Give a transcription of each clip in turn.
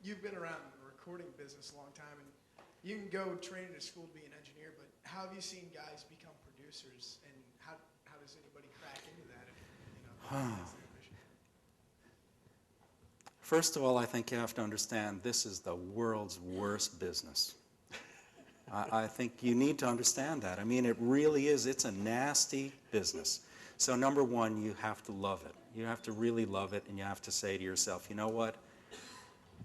you've been around the recording business a long time, and you can go train at a school to be an engineer, but how have you seen guys become producers, and how does anybody crack into that if, that's their ambition? First of all, I think you have to understand this is the world's worst business. I think you need to understand that. I mean, it really is. It's a nasty business. So number one, you have to love it. You have to really love it, and you have to say to yourself, you know what?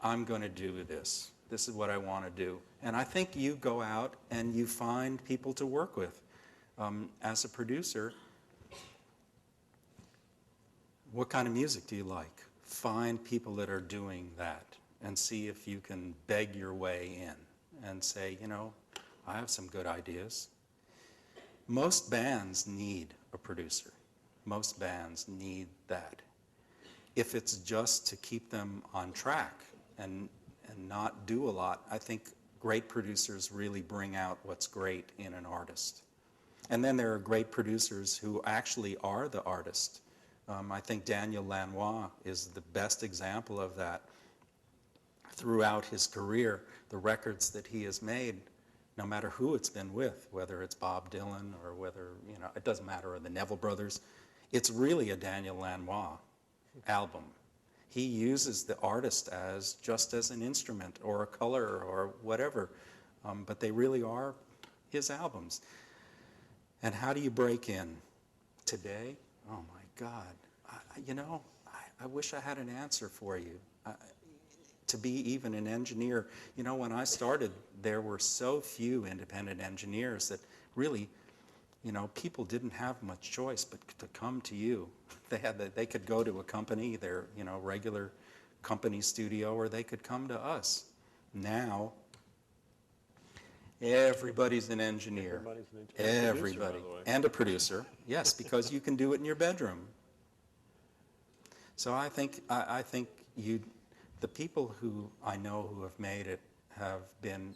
I'm going to do this. This is what I want to do. And I think you go out and you find people to work with. As a producer, what kind of music do you like? Find people that are doing that and see if you can beg your way in and say, I have some good ideas. Most bands need a producer. Most bands need that. If it's just to keep them on track and not do a lot, I think great producers really bring out what's great in an artist. And then there are great producers who actually are the artist. I think Daniel Lanois is the best example of that. Throughout his career, the records that he has made, no matter who it's been with, whether it's Bob Dylan or whether, it doesn't matter, or the Neville Brothers, it's really a Daniel Lanois album. He uses the artist just as an instrument or a color or whatever, but they really are his albums. And how do you break in today? Oh my God, I wish I had an answer for you. To be even an engineer, when I started, there were so few independent engineers that really, people didn't have much choice but to come to you. They could go to a company, their regular company studio, or they could come to us. Now, everybody's an engineer. Everybody. And a producer, yes, because you can do it in your bedroom. So I think the people who I know who have made it have been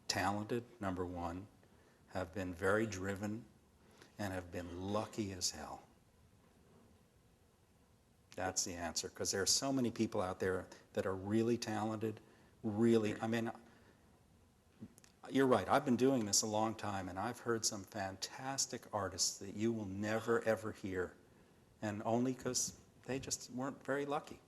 talented, number one, have been very driven, and have been lucky as hell. That's the answer, because there are so many people out there that are really talented, you're right, I've been doing this a long time, and I've heard some fantastic artists that you will never, ever hear, and only because they just weren't very lucky.